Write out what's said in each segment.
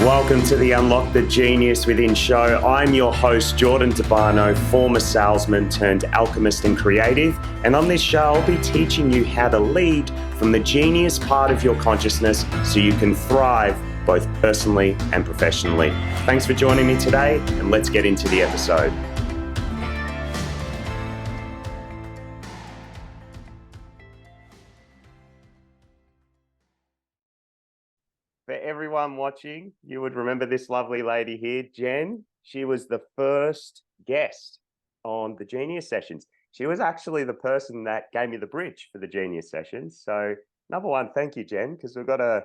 Welcome to the Unlock the Genius Within show. I'm your host, Jordan Tabano, former salesman turned alchemist and creative. And on this show, I'll be teaching you how to lead from the genius part of your consciousness so you can thrive both personally and professionally. Thanks for joining me today, and let's get into the episode. For everyone watching, you would remember this lovely lady here, Jen. She was the first guest on the Genius Sessions. She was actually the person that gave me the bridge for the Genius Sessions. So number one, thank you, Jen, because we've got a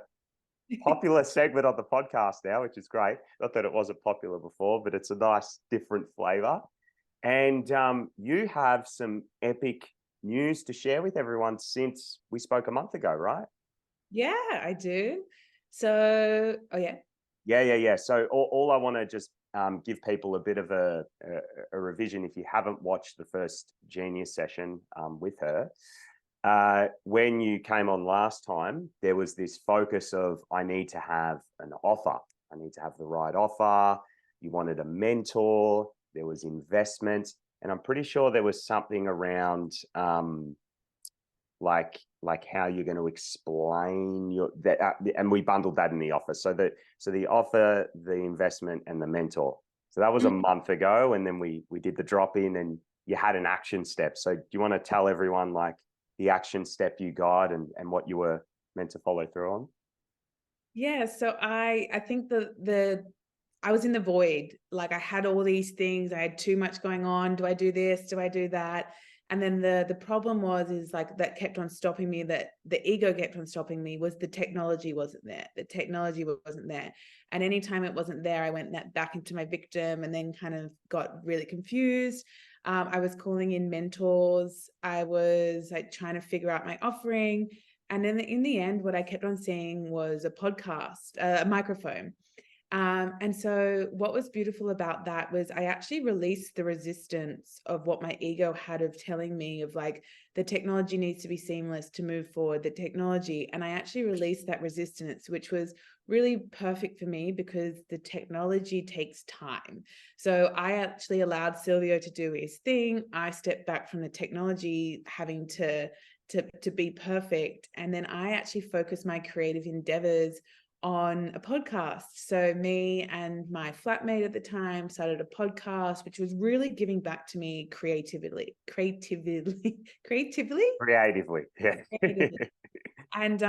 popular segment on the podcast now, which is great. Not that it wasn't popular before, but it's a nice different flavor. And you have some epic news to share with everyone since we spoke a month ago, right? Yeah, I do. So, Yeah. So all I want to just give people a bit of a revision. If you haven't watched the first Genius session with her, when you came on last time, there was this focus of, I need to have an offer. I need to have the right offer. You wanted a mentor. There was investment. And I'm pretty sure there was something around like how you're going to explain your that, and we bundled that in the offer. So the offer, the investment, and the mentor. So that was a month ago, and then we did the drop in, and you had an action step. So do you want to tell everyone like the action step you got and what you were meant to follow through on? Yeah. So I think I was in the void. Like I had all these things. I had too much going on. Do I do this? Do I do that? And then the problem is like that kept on stopping me, that the ego kept on stopping me, was the technology wasn't there. The technology wasn't there. And anytime it wasn't there, I went back into my victim and then kind of got really confused. I was calling in mentors. I was like trying to figure out my offering. And then in the end, what I kept on seeing was a podcast, a microphone. And so what was beautiful about that was I actually released the resistance of what my ego had of telling me of like, the technology needs to be seamless to move forward, the technology. And I actually released that resistance, which was really perfect for me because the technology takes time. So I actually allowed Silvio to do his thing. I stepped back from the technology having to be perfect. And then I actually focused my creative endeavors on a podcast. So me and my flatmate at the time started a podcast, which was really giving back to me creatively. Yeah. And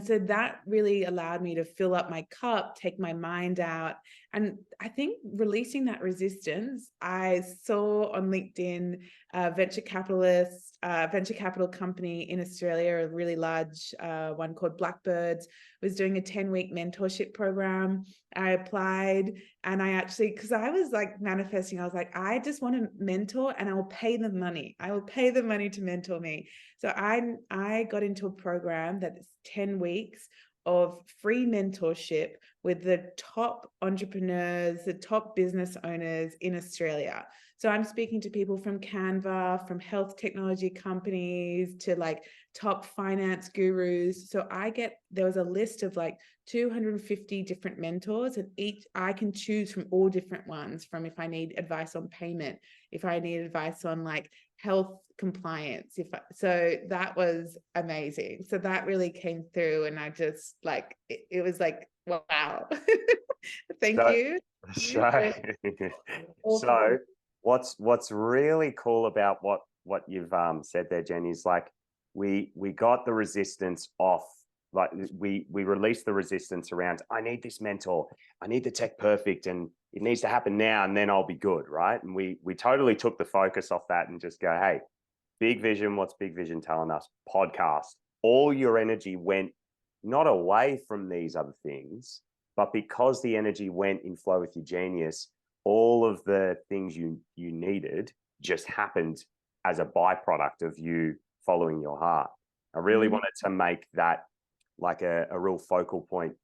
so that really allowed me to fill up my cup, take my mind out. And I think releasing that resistance, I saw on LinkedIn venture capital company in Australia, a really large one called Blackbirds, was doing a 10-week mentorship program. I applied, and I actually, because I was like manifesting, I was like, I just want to mentor and I will pay them money. I will pay them money to mentor me. So I got into a program that is 10 weeks of free mentorship with the top entrepreneurs, the top business owners in Australia. So I'm speaking to people from Canva, from health technology companies, to like top finance gurus. So there was a list of like 250 different mentors, and each I can choose from all different ones, from if I need advice on payment, if I need advice on like health compliance. So that was amazing. So that really came through, and I just like, it was like, wow. Thank you. So what's really cool about what you've said there, Jenny, is like we got the resistance off. Like we released the resistance around, I need this mentor, I need the tech perfect, and it needs to happen now, and then I'll be good, right? And we totally took the focus off that and just go, hey, big vision. What's big vision telling us? Podcast. All your energy went not away from these other things, but because the energy went in flow with your genius, all of the things you needed just happened as a byproduct of you following your heart. I really wanted to make that like a real focal point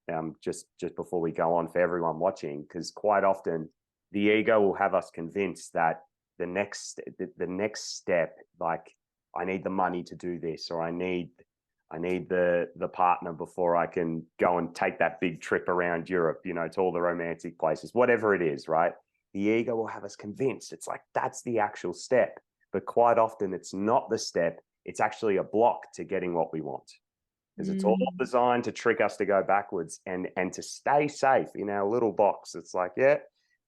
just before we go on for everyone watching, because quite often the ego will have us convinced that the next step, like I need the money to do this, or I need I need the partner before I can go and take that big trip around Europe, you know, to all the romantic places, whatever it is, right? The ego will have us convinced. It's like, that's the actual step. But quite often it's not the step. It's actually a block to getting what we want, because it's all Mm. designed to trick us to go backwards and to stay safe in our little box. It's like, yeah,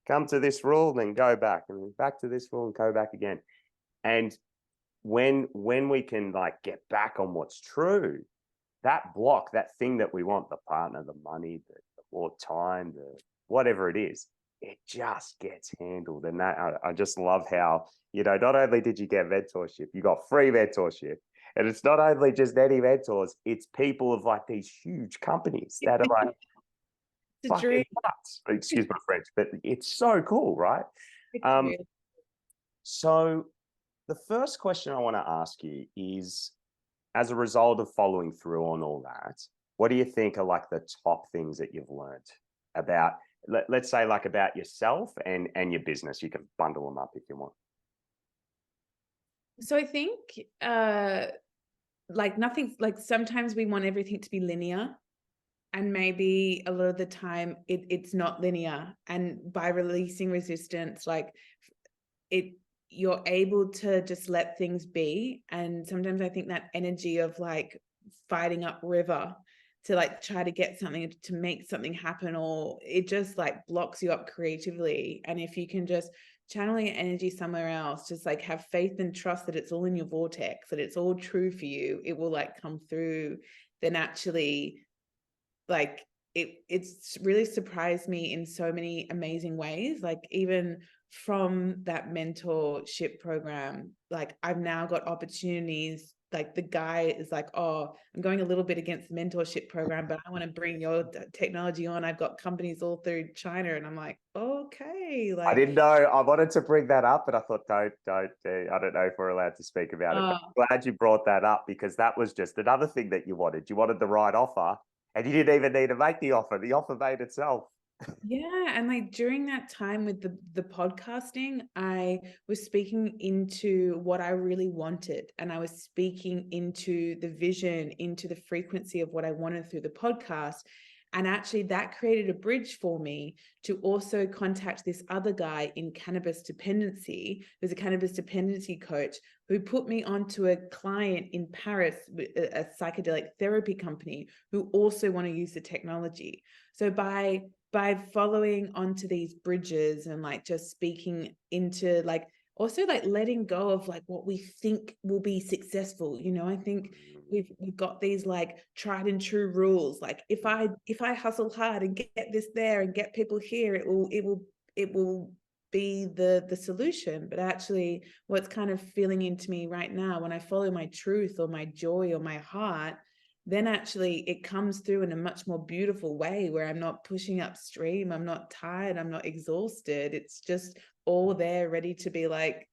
come to this rule, then go back, and then back to this rule and go back again. And when we can like get back on what's true, that block, that thing that we want, the partner, the money, the more time, the whatever it is, it just gets handled. And that I just love how, you know, not only did you get mentorship, you got free mentorship. And it's not only just any mentors, it's people of like these huge companies that are like It's a dream. fucking nuts. Excuse my French, but it's so cool, right? It's Um, really so the first question I want to ask you is, as a result of following through on all that, what do you think are like the top things that you've learned about, let's say like about yourself and your business? You can bundle them up if you want. So I think like nothing, like sometimes we want everything to be linear, and maybe a lot of the time it's not linear. And by releasing resistance, like it, you're able to just let things be. And sometimes I think that energy of like fighting up river to like try to get something to make something happen, or it just like blocks you up creatively. And if you can just channel your energy somewhere else, just like have faith and trust that it's all in your vortex, that it's all true for you, it will like come through. Then actually, like it's really surprised me in so many amazing ways. Like even from that mentorship program, like I've now got opportunities. Like the guy is like, oh, I'm going a little bit against the mentorship program, but I want to bring your technology on. I've got companies all through China. And I'm like, okay, I like, didn't know. I wanted to bring that up, but I thought, don't. I don't know if we're allowed to speak about it. But uh, I'm glad you brought that up, because that was just another thing that you wanted. You wanted the right offer, and you didn't even need to make the offer. The offer made itself. yeah, and like during that time with the podcasting, I was speaking into what I really wanted, and I was speaking into the vision, into the frequency of what I wanted through the podcast. And actually that created a bridge for me to also contact this other guy in cannabis dependency, who's a cannabis dependency coach, who put me onto a client in Paris, a psychedelic therapy company, who also want to use the technology. So by following onto these bridges and like just speaking into like also like letting go of like what we think will be successful. You know, I think we've got these like tried and true rules. Like if I hustle hard and get this there and get people here, it will be the solution. But actually what's kind of feeling into me right now, when I follow my truth or my joy or my heart, then actually it comes through in a much more beautiful way, where I'm not pushing upstream, I'm not tired, I'm not exhausted. It's just all there ready to be like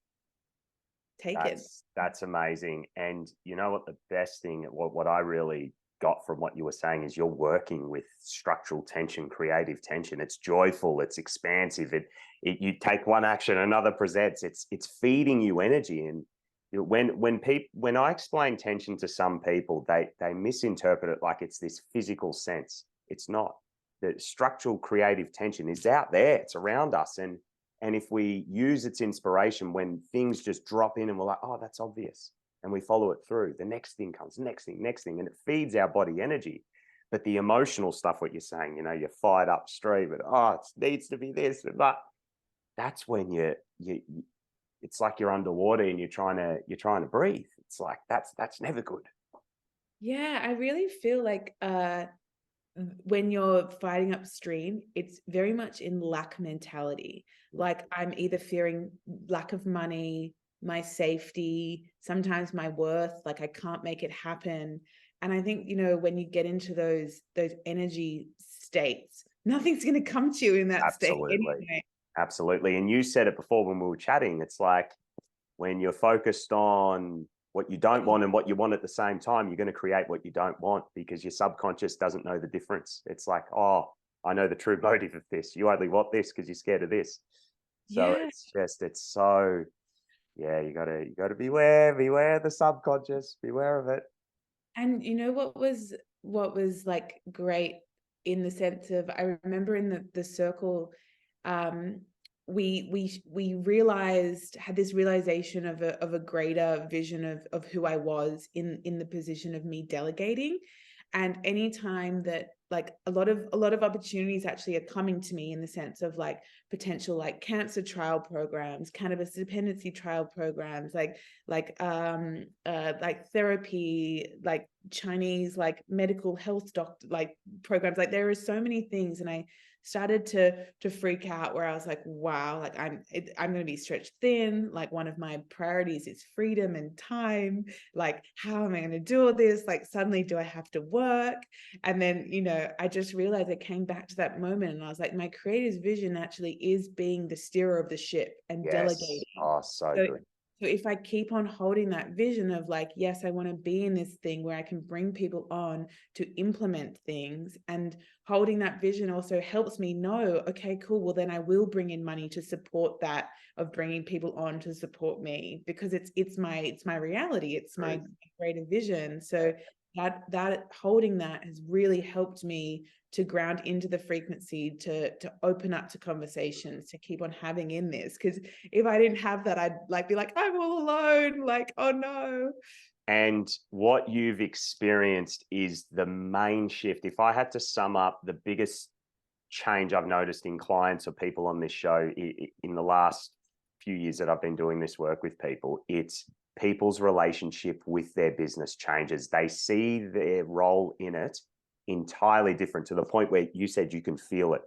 taken. That's amazing. And you know what, the best thing, what I really got from what you were saying, is you're working with structural tension, creative tension. It's joyful, it's expansive. It you take one action, another presents. It's feeding you energy. And when I explain tension to some people, they misinterpret it like it's this physical sense. It's not. The structural creative tension is out there. It's around us. And if we use its inspiration, when things just drop in and we're like, oh, that's obvious, and we follow it through, the next thing comes, next thing, and it feeds our body energy. But the emotional stuff, what you're saying, you know, you're fired upstream and, oh, it needs to be this, but that's when you it's like you're underwater and you're trying to breathe. It's like that's never good. Yeah, I really feel like when you're fighting upstream, it's very much in lack mentality. Like I'm either fearing lack of money, my safety, sometimes my worth, like I can't make it happen. And I think, you know, when you get into those energy states, nothing's going to come to you in that state Absolutely. anyway. Absolutely. And you said it before when we were chatting, it's like when you're focused on what you don't want and what you want at the same time, you're going to create what you don't want, because your subconscious doesn't know the difference. It's like, oh, I know the true motive of this. You only want this because you're scared of this. So Yeah. it's so, yeah, you gotta beware the subconscious, beware of it. And you know what was like great in the sense of, I remember in the circle, um, we realized, had this realization of a greater vision of who I was in the position of me delegating. And anytime that, like, a lot of opportunities actually are coming to me in the sense of like potential like cancer trial programs, cannabis dependency trial programs, like therapy, like Chinese like medical health doctor like programs. Like there are so many things, and I started to freak out, where I was like, wow, like I'm going to be stretched thin. Like one of my priorities is freedom and time. Like how am I going to do all this? Like suddenly do I have to work? And then, I just realized, I came back to that moment and I was like, my creator's vision actually is being the steerer of the ship and Yes. delegating. Oh, so So, good. so if I keep on holding that vision of like, yes, I want to be in this thing where I can bring people on to implement things, and holding that vision also helps me know, okay, cool, well then I will bring in money to support that, of bringing people on to support me, because it's my reality, it's my Truth. greater vision. So that holding that has really helped me to ground into the frequency, to open up to conversations, to keep on having in this. Because if I didn't have that, I'd like be like, I'm all alone, like, oh no. And what you've experienced is the main shift. If I had to sum up the biggest change I've noticed in clients or people on this show in the last few years that I've been doing this work with people, it's people's relationship with their business changes. They see their role in it entirely different, to the point where you said you can feel it.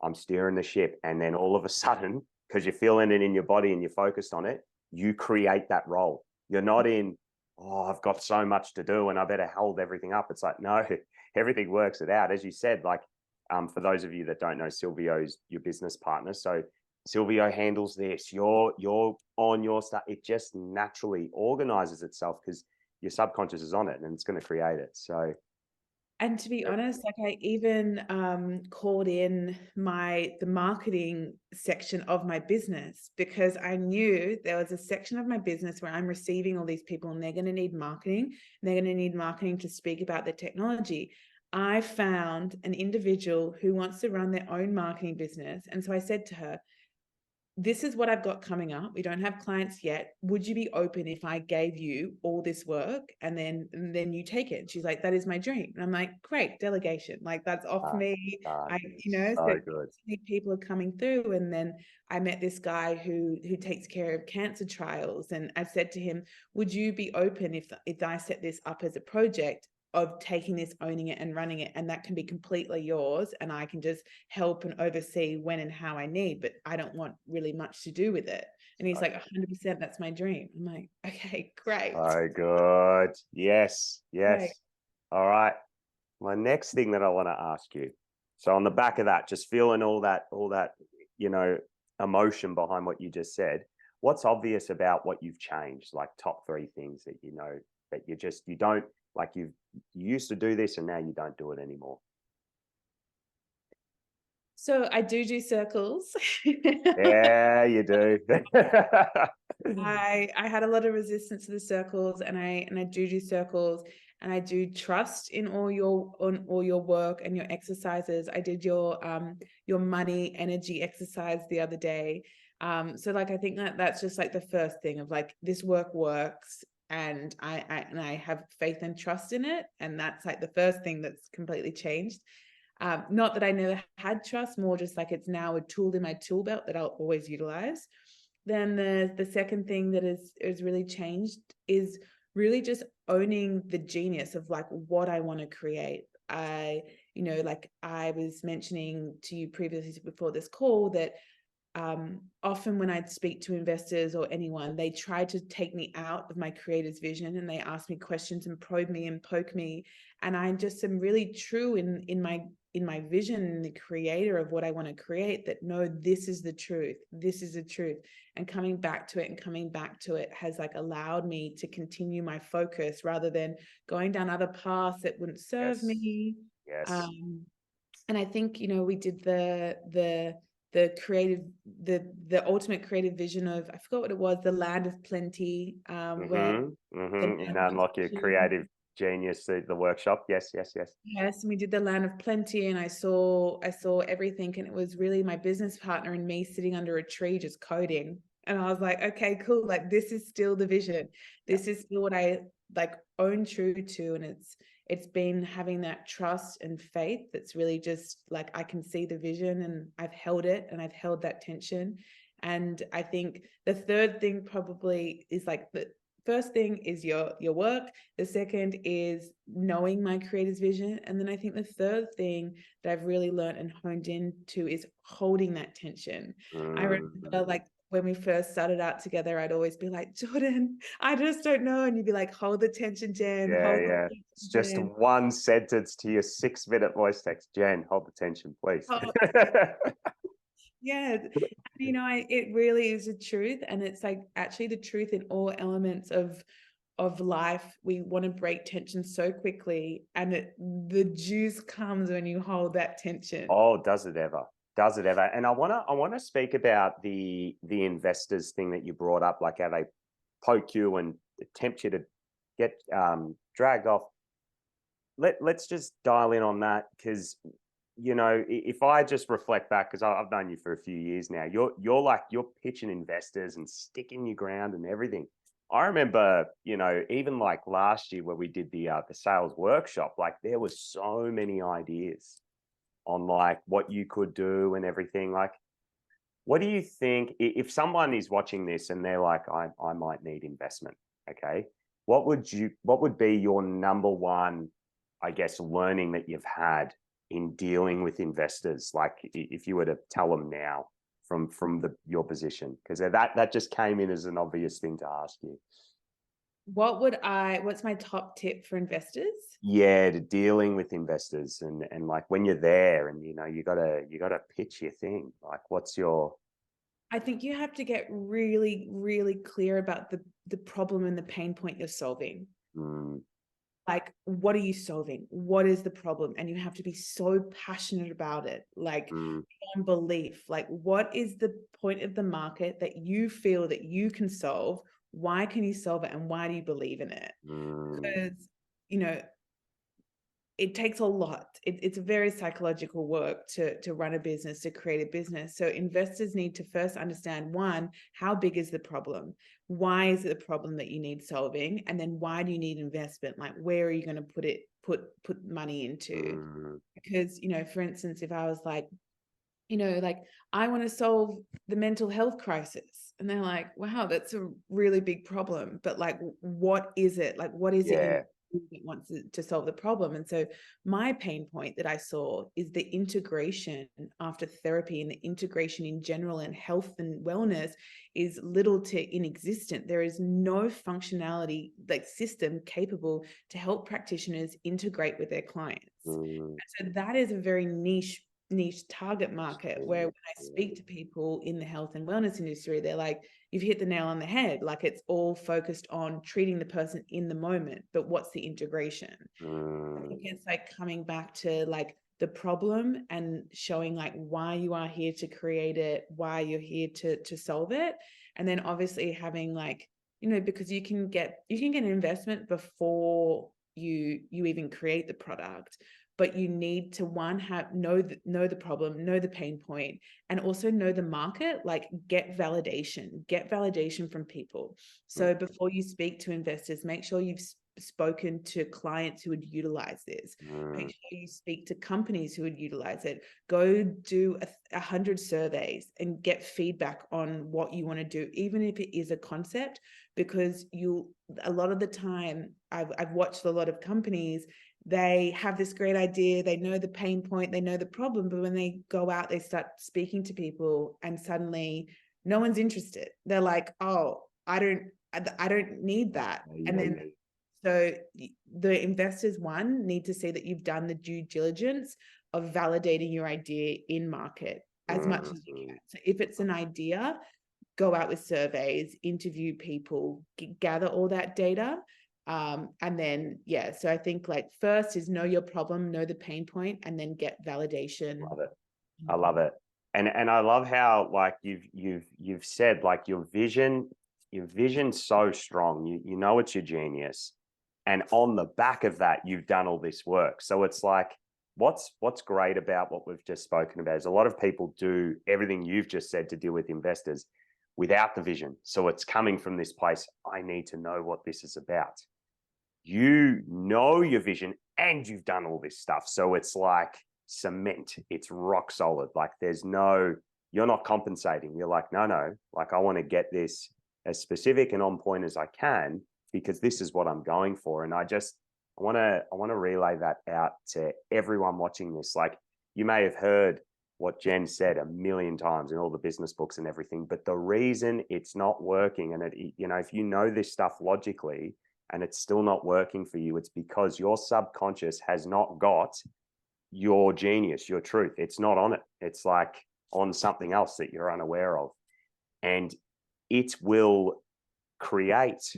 I'm steering the ship. And then all of a sudden, because you're feeling it in your body and you're focused on it, you create that role. You're not in, oh, I've got so much to do and I better hold everything up. It's like, no, everything works it out. As you said, like, for those of you that don't know, Silvio's your business partner. So Silvio handles this. You're on your stuff. It just naturally organizes itself because your subconscious is on it and it's going to create it. So, And to be honest, like I even called in the marketing section of my business, because I knew there was a section of my business where I'm receiving all these people and they're going to need marketing. And they're going to need marketing to speak about the technology. I found an individual who wants to run their own marketing business. And so I said to her, this is what I've got coming up. We don't have clients yet. Would you be open if I gave you all this work and then you take it? And she's like, that is my dream. And I'm like, great, delegation. Like that's off me. So so good. people are coming through. And then I met this guy who takes care of cancer trials. And I said to him, would you be open if I set this up as a project of taking this, owning it and running it, and that can be completely yours, and I can just help and oversee when and how I need, but I don't want really much to do with it. And he's like, 100%, that's my dream. I'm like, okay, great. So good. Yes. Great. All right. My next thing that I want to ask you. So on the back of that, just feeling all that, emotion behind what you just said, what's obvious about what you've changed? Like top 3 things that that you don't, like you used to do this and now you don't do it anymore. So I do circles. Yeah, you do. I had a lot of resistance to the circles, and I do circles, and I do trust in all your work and your exercises. I did your money energy exercise the other day. So like I think that's just like the first thing of like, this work works, and I have faith and trust in it, and that's like the first thing that's completely changed. Not that I never had trust, more just like it's now a tool in my tool belt that I'll always utilize. Then the second thing that is really changed is really just owning the genius of like what I want to create. Like I was mentioning to you previously before this call that often when I'd speak to investors or anyone, they try to take me out of my creator's vision, and they ask me questions and probe me and poke me. And I just am really true in my vision and the creator of what I want to create, that no, this is the truth. This is the truth. And coming back to it has like allowed me to continue my focus rather than going down other paths that wouldn't serve me. Yes. And I think, we did the creative, the ultimate creative vision of, I forgot what it was, the land of plenty, where And unlock your creative Genius, the workshop. Yes, yes, yes. Yes, and we did the Land of Plenty, and I saw everything, and it was really my business partner and me sitting under a tree just coding. And I was like, okay, cool. Like this is still the vision. Yeah. This is still what I like own true to. And it's been having that trust and faith that's really just like I can see the vision and I've held it and I've held that tension. And I think the third thing probably is like the first thing is your work. The second is knowing my creator's vision. And then I think the third thing that I've really learned and honed into is holding that tension. I remember like when we first started out together, I'd always be like, Jordan, I just don't know. And you'd be like, hold the tension, Jen, Yeah, hold the yeah. tension, It's just Jen. one sentence to your 6-minute voice text. Jen, hold the tension, please. Oh, yeah. You know, it really is the truth. And it's like actually the truth in all elements of life. We want to break tension so quickly, and the juice comes when you hold that tension. Oh, does it ever? Does it ever? And I wanna speak about the investors thing that you brought up, like how they poke you and tempt you to get dragged off. Let's just dial in on that, because if I just reflect back, because I've known you for a few years now, you're pitching investors and sticking your ground and everything. I remember, even like last year where we did the sales workshop, like there were so many ideas on like what you could do and everything. Like, what do you think if someone is watching this and they're like, I might need investment? Okay, what would be your number one, I guess, learning that you've had in dealing with investors? Like, if you were to tell them now from your position, because that just came in as an obvious thing to ask you. What's my top tip for investors? Yeah, to dealing with investors, and like when you're there and you gotta pitch your thing. Like, what's your I think you have to get really, really clear about the problem and the pain point you're solving. mm, Like, what are you solving? What is the problem? And you have to be so passionate about it, like mm, beyond belief. Like, what is the point of the market that you feel that you can solve? Why can you solve it? And why do you believe in it? mm, Because, you know, it takes a lot. It's a very psychological work to run a business, to create a business. So investors need to first understand, one, how big is the problem? Why is it a problem that you need solving? And then why do you need investment? Like, where are you going to put money into? mm, Because, for instance, if I was like, like I want to solve the mental health crisis. And they're like, wow, that's a really big problem. But like, what is it? Like, what is it you yeah. that wants to solve the problem? And so my pain point that I saw is the integration after therapy, and the integration in general and health and wellness is little to inexistent. There is no functionality like system capable to help practitioners integrate with their clients. mm, And so that is a very niche target market, where mm, when I speak to people in the health and wellness industry, they're like, you've hit the nail on the head. Like, it's all focused on treating the person in the moment, but what's the integration? I mm, think it's like coming back to like the problem and showing like why you are here to create it, why you're here to solve it. And then obviously having like, because you can get an investment before you even create the product, but you need to know the problem, know the pain point, and also know the market. Like, get validation from people. mm, So before you speak to investors, make sure you've spoken to clients who would utilize this. Make mm, sure you speak to companies who would utilize it. Go do 100 surveys and get feedback on what you want to do, even if it is a concept, because a lot of the time I've watched a lot of companies. They have this great idea, they know the pain point, they know the problem, but when they go out, they start speaking to people and suddenly no one's interested. They're like, oh, I don't need that. And yeah, then so the investors, one, need to see that you've done the due diligence of validating your idea in market as much as you mm, can. So if it's an idea, go out with surveys, interview people, gather all that data. And then, so I think like first is know your problem, know the pain point, and then get validation. love it. I love it. And I love how, like, you've said, like, your vision's so strong. You know it's your genius. And on the back of that, you've done all this work. So it's like, what's great about what we've just spoken about is a lot of people do everything you've just said to deal with investors without the vision. So it's coming from this place, I need to know what this is about. You know your vision and you've done all this stuff. So it's like cement. It's rock solid. Like you're not compensating. You're like, no, like I want to get this as specific and on point as I can, because this is what I'm going for. And I want to relay that out to everyone watching this. Like, you may have heard what Jen said a million times in all the business books and everything, but the reason it's not working, and if you know this stuff logically and it's still not working for you, it's because your subconscious has not got your genius, your truth. It's not on it. It's like on something else that you're unaware of. And it will create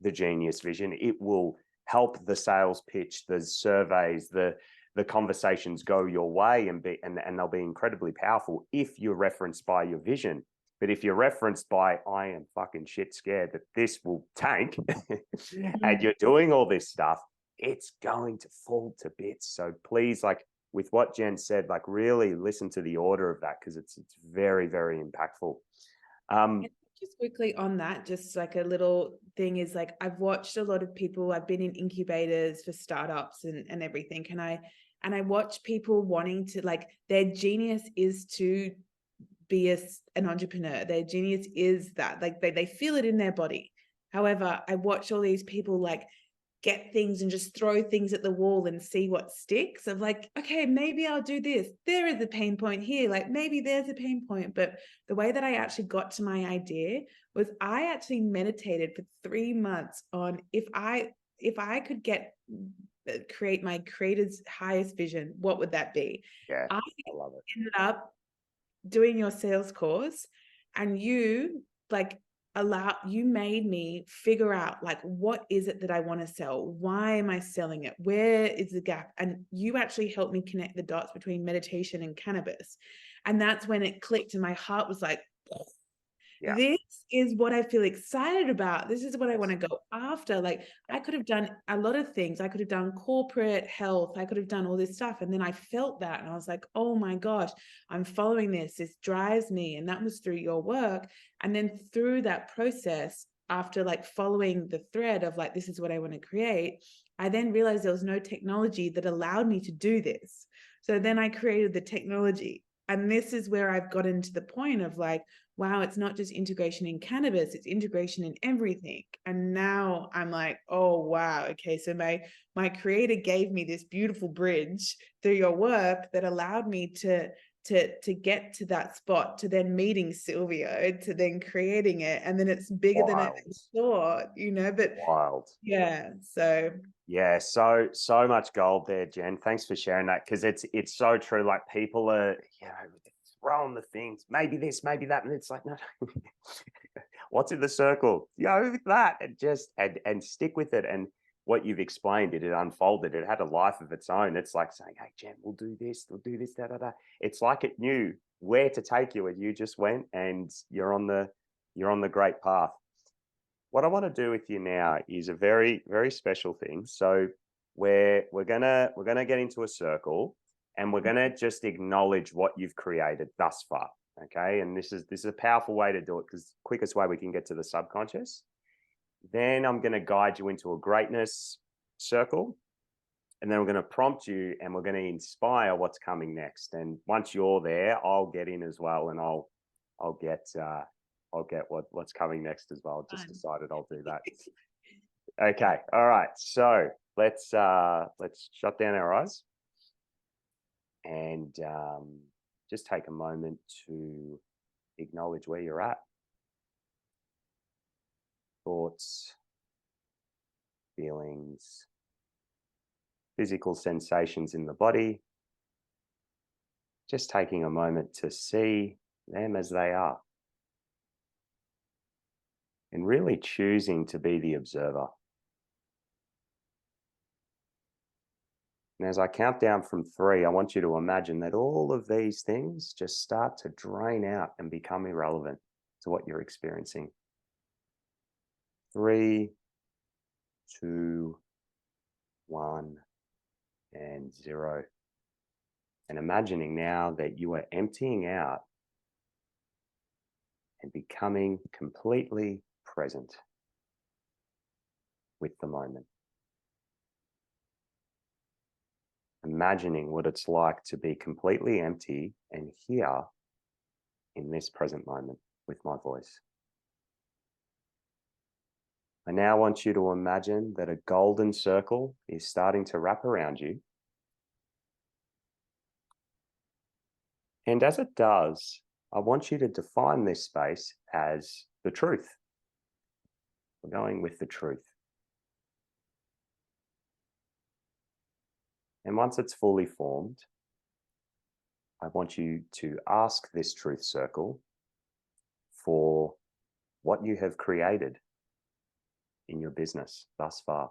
the genius vision. It will help the sales pitch, the surveys, the conversations go your way, and they'll be incredibly powerful if you're referenced by your vision. But if you're referenced by, I am fucking shit scared that this will tank, and you're doing all this stuff, it's going to fall to bits. So please, like with what Jen said, like really listen to the order of that, because it's very, very impactful. Just quickly on that, just like a little thing is like, I've watched a lot of people, I've been in incubators for startups and everything. And I watch people wanting to, like, their genius is to be an entrepreneur. Their genius is that, like, they feel it in their body. However, I watch all these people like get things and just throw things at the wall and see what sticks, of like, okay, maybe I'll do this. There is a pain point here. Like maybe there's a pain point. But the way that I actually got to my idea was I actually meditated for 3 months on if I could create my creator's highest vision, what would that be? Yeah, I love it. ended up doing your sales course, and you made me figure out, like, what is it that I want to sell? Why am I selling it? Where is the gap? And you actually helped me connect the dots between meditation and cannabis. And that's when it clicked and my heart was like, Yeah. this is what I feel excited about. This is what I want to go after. Like, I could have done a lot of things. I could have done corporate health. I could have done all this stuff. And then I felt that and I was like, oh my gosh, I'm following this. This drives me. And that was through your work. And then through that process, after like following the thread of like, this is what I want to create, I then realized there was no technology that allowed me to do this. So then I created the technology. And this is where I've gotten to the point of like, wow, it's not just integration in cannabis, it's integration in everything. And now I'm like, oh, wow. Okay. So my creator gave me this beautiful bridge through your work that allowed me to get to that spot, to then meeting Silvio, to then creating it. And then it's bigger than I thought, but Wild. yeah. So yeah, so much gold there, Jen. Thanks for sharing that, because it's so true. Like, people are, throwing the things, maybe this, maybe that, and it's like, no, what's in the circle? That, and just and stick with it. And what you've explained, it unfolded. It had a life of its own. It's like saying, hey, Jen, we'll do this, da da da. It's like it knew where to take you, and you just went, and you're on the great path. What I want to do with you now is a very, very special thing. So we're gonna get into a circle, and we're gonna just acknowledge what you've created thus far. Okay. And this is a powerful way to do it, because quickest way we can get to the subconscious. Then I'm going to guide you into a greatness circle. And then we're going to prompt you, and we're going to inspire what's coming next. And once you're there, I'll get in as well, and I'll get what's coming next as well. Just decided I'll do that. Okay. All right. So let's shut down our eyes and just take a moment to acknowledge where you're at. Thoughts, feelings, physical sensations in the body. Just taking a moment to see them as they are, and really choosing to be the observer. And as I count down from 3, I want you to imagine that all of these things just start to drain out and become irrelevant to what you're experiencing. 3, 2, 1, and 0. And imagining now that you are emptying out and becoming completely present with the moment. Imagining what it's like to be completely empty and here in this present moment with my voice. I now want you to imagine that a golden circle is starting to wrap around you. And as it does, I want you to define this space as the truth. We're going with the truth. And once it's fully formed, I want you to ask this truth circle for what you have created in your business thus far.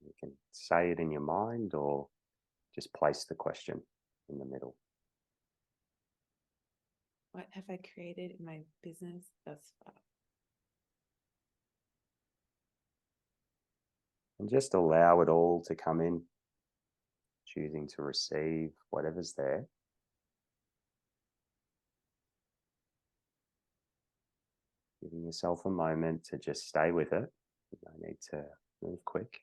You can say it in your mind or just place the question in the middle. What have I created in my business thus far? And just allow it all to come in, choosing to receive whatever's there. Giving yourself a moment to just stay with it. You don't need to move quick.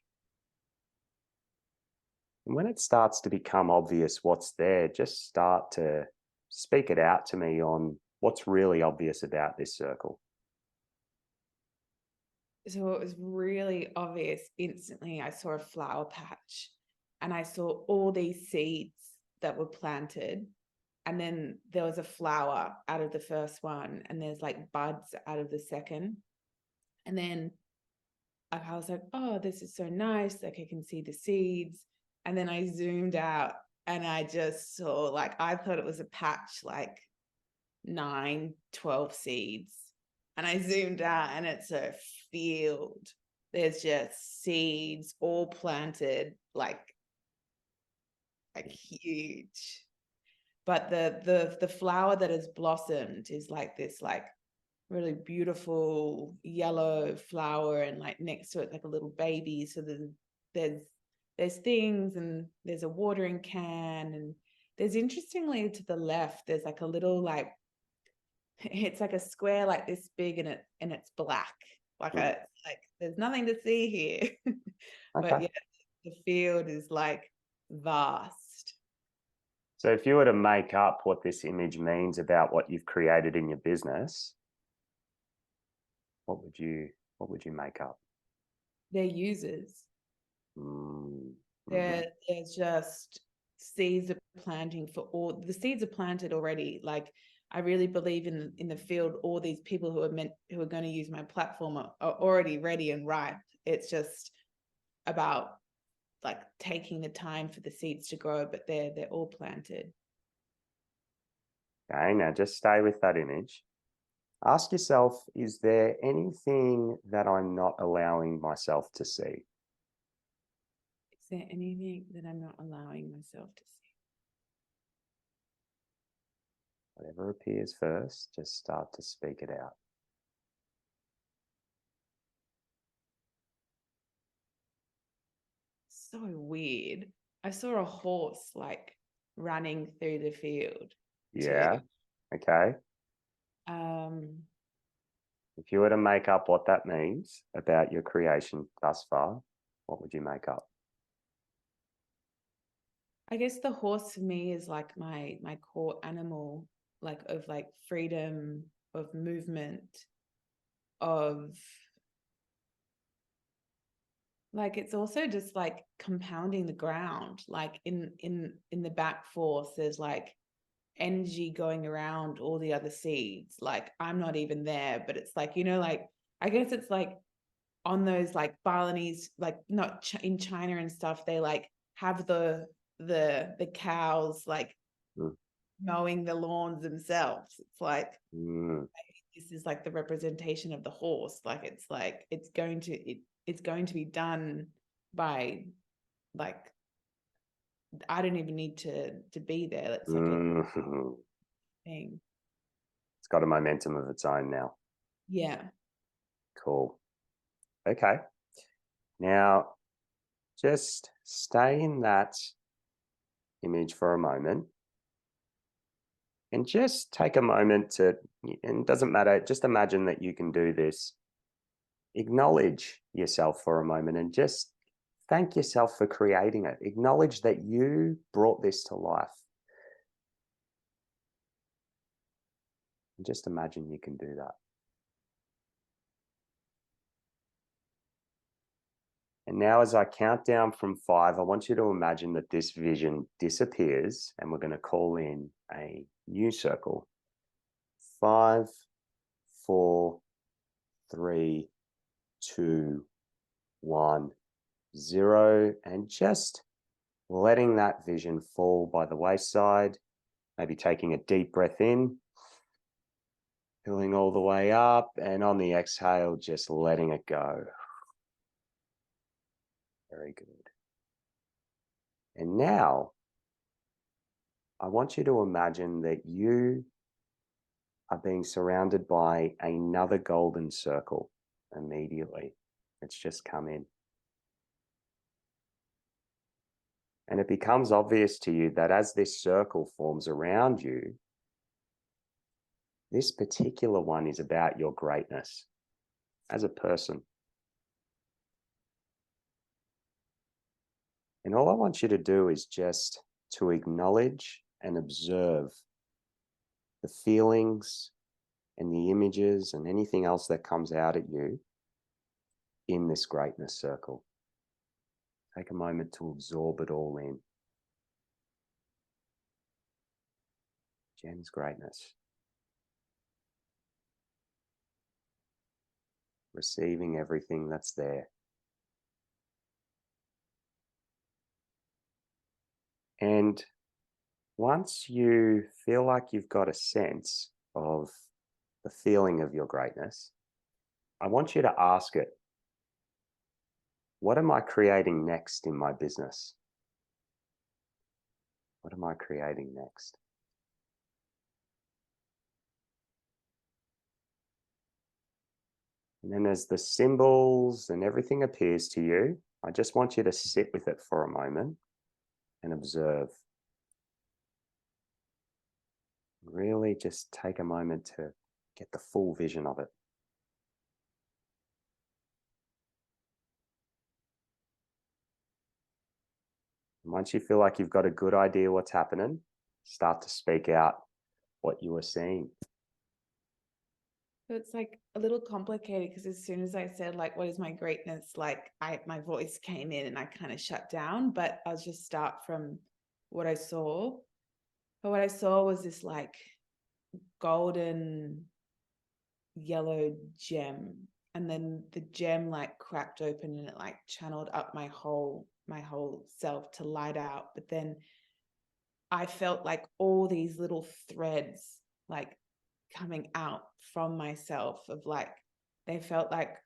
And when it starts to become obvious what's there, just start to speak it out to me on what's really obvious about this circle. So it was really obvious instantly. I saw a flower patch and I saw all these seeds that were planted. And then there was a flower out of the first one, and there's like buds out of the second. And then I was like, oh, this is so nice. Like I can see the seeds. And then I zoomed out and I just saw, like, I thought it was a patch, like 9, 12 seeds. And I zoomed out and it's a field. There's just seeds all planted, like huge. But the flower that has blossomed is like this, like really beautiful yellow flower, and like next to it like a little baby. So there's things, and there's a watering can, and there's, interestingly, to the left there's like a little, like, it's like a square like this big, and it's black, like like there's nothing to see here. But Okay. yeah, the field is like vast. So if you were to make up what this image means about what you've created in your business, what would you make up? They're users. Mm-hmm. They're just seeds are planting for all the seeds are planted already. Like, I really believe in the field, all these people who are going to use my platform are already ready and ripe. It's just about like taking the time for the seeds to grow, but they're all planted. Okay, now just stay with that image. Ask yourself, is there anything that I'm not allowing myself to see? Is there anything that I'm not allowing myself to see? Whatever appears first, just start to speak it out. So weird. I saw a horse like running through the field. Yeah. Okay. If you were to make up what that means about your creation thus far, what would you make up? I guess the horse for me is like my core animal, like of like freedom, of movement, of like, it's also just like compounding the ground. Like in the back force, there's like energy going around all the other seeds. Like, I'm not even there, but it's like, like, I guess it's like on those like Balinese, like not in China and stuff, they like have the cows like mowing the lawns themselves. It's like this is like the representation of the horse. Like, it's like it's going to be done by, like, I don't even need to be there. That's like a thing. It's got a momentum of its own now. Yeah. Cool. Okay. Now, just stay in that image for a moment and just take a moment to, and it doesn't matter, just imagine that you can do this. Acknowledge yourself for a moment and just thank yourself for creating it. Acknowledge that you brought this to life. And just imagine you can do that. And now, as I count down from 5, I want you to imagine that this vision disappears and we're going to call in a new circle. 5, 4, 3, 2, 1, 0. And just letting that vision fall by the wayside. Maybe taking a deep breath in, filling all the way up, and on the exhale, just letting it go. Very good. And now, I want you to imagine that you are being surrounded by another golden circle immediately. It's just come in. And it becomes obvious to you that as this circle forms around you, this particular one is about your greatness as a person. And all I want you to do is just to acknowledge and observe the feelings and the images and anything else that comes out at you in this greatness circle. Take a moment to absorb it all in. Jen's greatness. Receiving everything that's there. And once you feel like you've got a sense of the feeling of your greatness, I want you to ask it, what am I creating next in my business? What am I creating next? And then as the symbols and everything appears to you, I just want you to sit with it for a moment and observe. Really just take a moment to get the full vision of it. And once you feel like you've got a good idea what's happening, start to speak out what you are seeing. So it's like a little complicated because as soon as I said like, what is my greatness? Like my voice came in and I kind of shut down, but I'll just start from what I saw. But what I saw was this like golden yellow gem. And then the gem like cracked open and it like channeled up my whole self to light out. But then I felt like all these little threads like coming out from myself of like, they felt like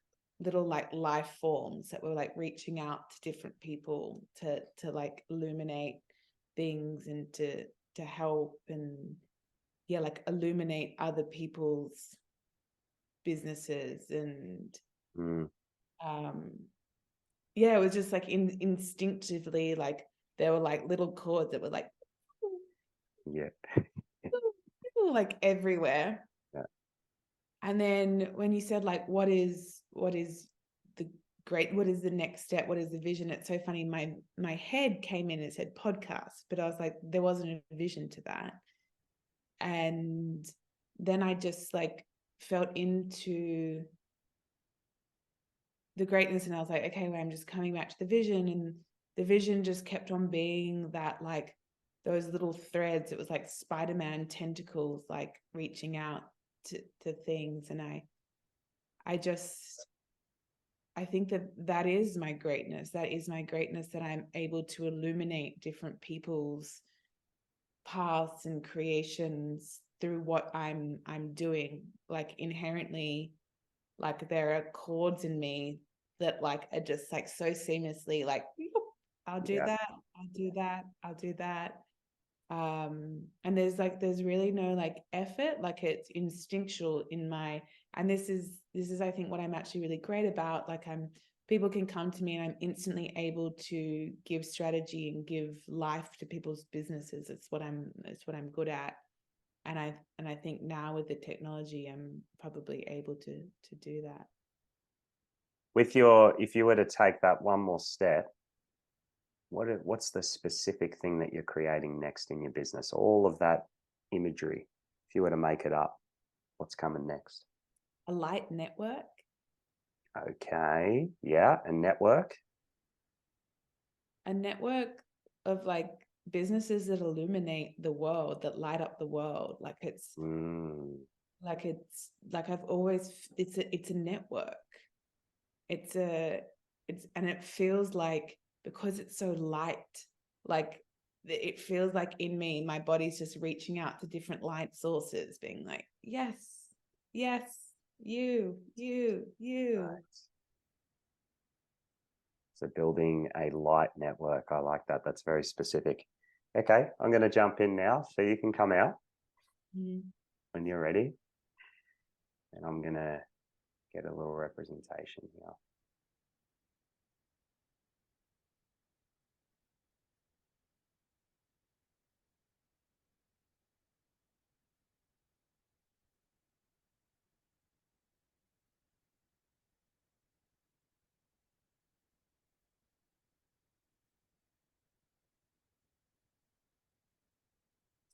little like life forms that were like reaching out to different people to like illuminate things and to help and yeah, like illuminate other people's businesses and yeah, it was just like instinctively like there were like little chords that were like Yeah. like everywhere. Yeah. And then when you said like what is the what is the next step, what is the vision, it's so funny, my head came in and said podcast, but I was like there wasn't a vision to that. And then I just like felt into the greatness and I was like, okay, well, I'm just coming back to the vision, and the vision just kept on being that like those little threads. It was like Spider-Man tentacles like reaching out to things. And I think that is my greatness. That is my greatness, that I'm able to illuminate different people's paths and creations through what I'm doing. Like inherently, like there are chords in me that like are just like so seamlessly like I'll do that, I'll do that, I'll do that. And there's really no like effort, like it's instinctual in my, and this is I think what I'm actually really great about. Like I'm people can come to me and I'm instantly able to give strategy and give life to people's businesses. It's what I'm good at. And I think now with the technology, I'm probably able to do that. With your, if you were to take that one more step, what's the specific thing that you're creating next in your business? All of that imagery, if you were to make it up, what's coming next? A light network. Okay. Yeah. A network. A network of like businesses that illuminate the world, that light up the world. Like it's like I've always, it's a network. And it feels like, because it's so light, like it feels like in me, my body's just reaching out to different light sources, being like, yes, you. Right. So building a light network. I like that. That's very specific. Okay, I'm going to jump in now so you can come out when you're ready. And I'm going to get a little representation here.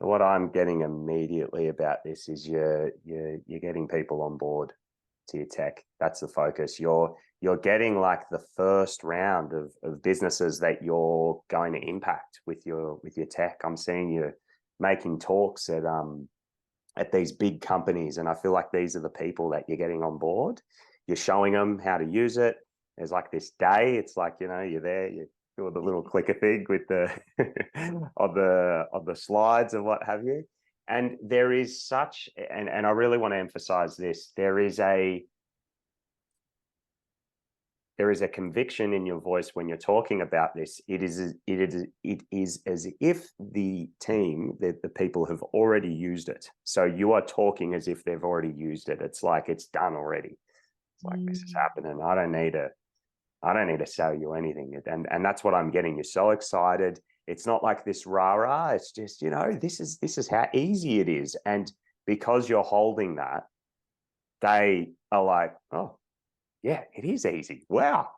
So what I'm getting immediately about this is you're getting people on board to your tech. That's the focus. You're getting like the first round of businesses that you're going to impact with your tech. I'm seeing you making talks at these big companies, and I feel like these are the people that you're getting on board. You're showing them how to use it. There's like this day. It's like, you know, you're there. You do the little clicker thing with the on the slides and what have you. And there is such, and I really want to emphasize this. There is a conviction in your voice when you're talking about this. It is as if the team, the people have already used it. So you are talking as if they've already used it. It's like it's done already. It's like this is happening. I don't need to sell you anything. And that's what I'm getting. You're so excited. It's not like this rah-rah. It's just, you know, this is how easy it is. And because you're holding that, they are like, oh, yeah, it is easy. Wow.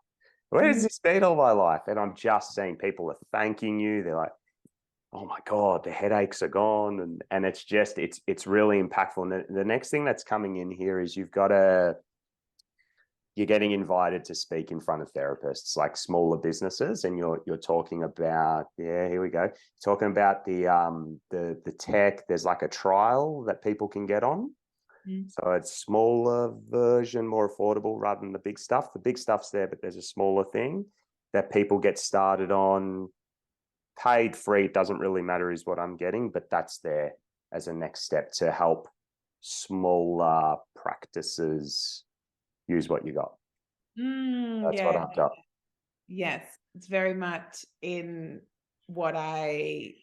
Where has this been all my life? And I'm just seeing people are thanking you. They're like, oh my God, the headaches are gone. And it's just, it's really impactful. And the next thing that's coming in here is you're getting invited to speak in front of therapists, like smaller businesses. And you're talking about, yeah, here we go. Talking about the tech. There's like a trial that people can get on. So it's smaller version, more affordable rather than the big stuff. The big stuff's there, but there's a smaller thing that people get started on. Paid, free, it doesn't really matter is what I'm getting, but that's there as a next step to help smaller practices use what you got. That's what I've got. Yes, it's very much in what I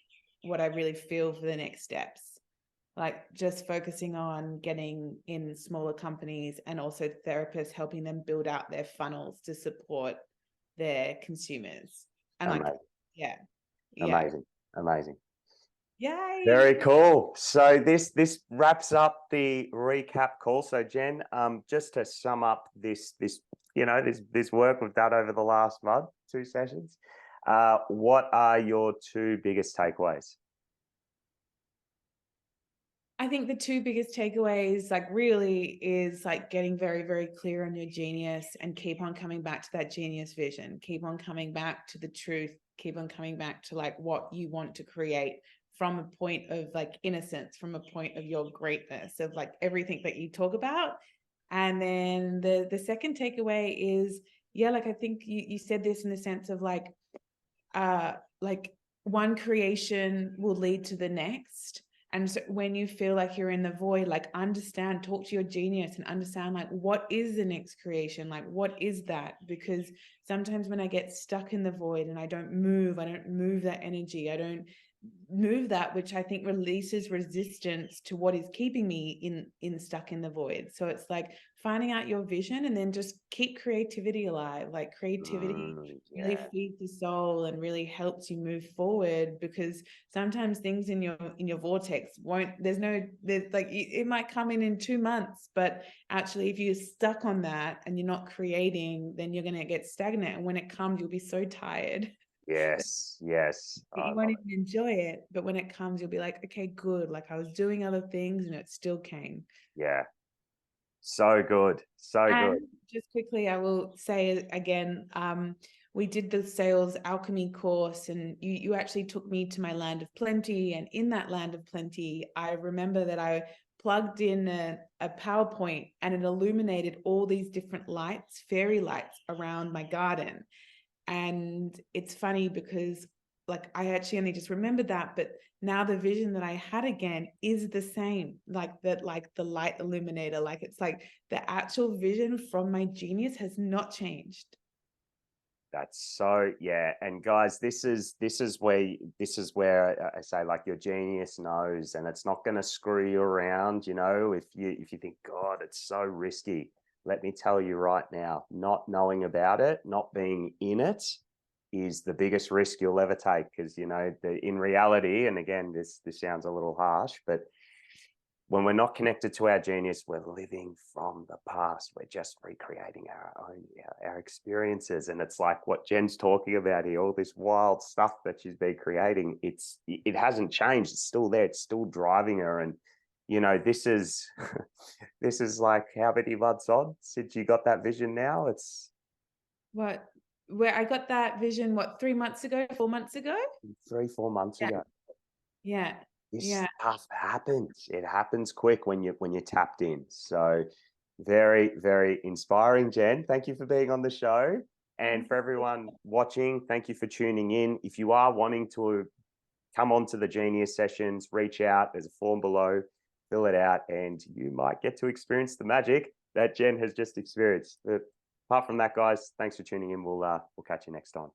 really feel for the next steps. Like just focusing on getting in smaller companies and also therapists, helping them build out their funnels to support their consumers. And Amazing. like, yeah. Amazing. Yay. Very cool. So this wraps up the recap call. So Jen, just to sum up this work we've done over the last month, 2 sessions, what are your 2 biggest takeaways? I think the 2 biggest takeaways, like really, is like getting very, very clear on your genius and keep on coming back to that genius vision. Keep on coming back to the truth. Keep on coming back to like what you want to create from a point of like innocence, from a point of your greatness, of like everything that you talk about. And then the second takeaway is, yeah, like I think you said this in the sense of like one creation will lead to the next. And so when you feel like you're in the void, like understand, talk to your genius and understand like what is the next creation? Like what is that? Because sometimes when I get stuck in the void and I don't move that energy, I don't move that, which I think releases resistance to what is keeping me in stuck in the void. So it's like finding out your vision and then just keep creativity alive. Like creativity really Yeah. feeds the soul and really helps you move forward, because sometimes things in your vortex won't, there's like it might come in 2 months, but actually if you're stuck on that and you're not creating, then you're going to get stagnant, and when it comes you'll be so tired Yes. Yes. that I you won't love even enjoy it. But when it comes, you'll be like, okay, good. Like I was doing other things and it still came. it. Yeah. So good. So good. And just quickly, I will say again, we did the sales alchemy course, and you actually took me to my land of plenty. And in that land of plenty, I remember that I plugged in a PowerPoint and it illuminated all these different lights, fairy lights around my garden. And it's funny because like I actually only just remembered that, but now the vision that I had again is the same, like that, like the light illuminator, like it's like the actual vision from my genius has not changed. That's so, yeah. And guys, this is where I say, like, your genius knows, and it's not going to screw you around. If you think, God, it's so risky. Let me tell you right now, not knowing about it, not being in it, is the biggest risk you'll ever take. Because in reality, and again, this sounds a little harsh, but when we're not connected to our genius, we're living from the past. We're just recreating our experiences. And it's like what Jen's talking about here, all this wild stuff that she's been creating. It hasn't changed. It's still there. It's still driving her. And this is this is like how many months on since you got that vision now? It's Where I got that vision, 3 months ago, 4 months ago? 3-4 months Yeah. ago. Yeah. This Yeah. stuff happens. It happens quick when you're tapped in. So very, very inspiring, Jen. Thank you for being on the show. And for everyone watching, thank you for tuning in. If you are wanting to come on to the Genius sessions, reach out. There's a form below. Fill it out, and you might get to experience the magic that Jen has just experienced. But apart from that, guys, thanks for tuning in. We'll catch you next time.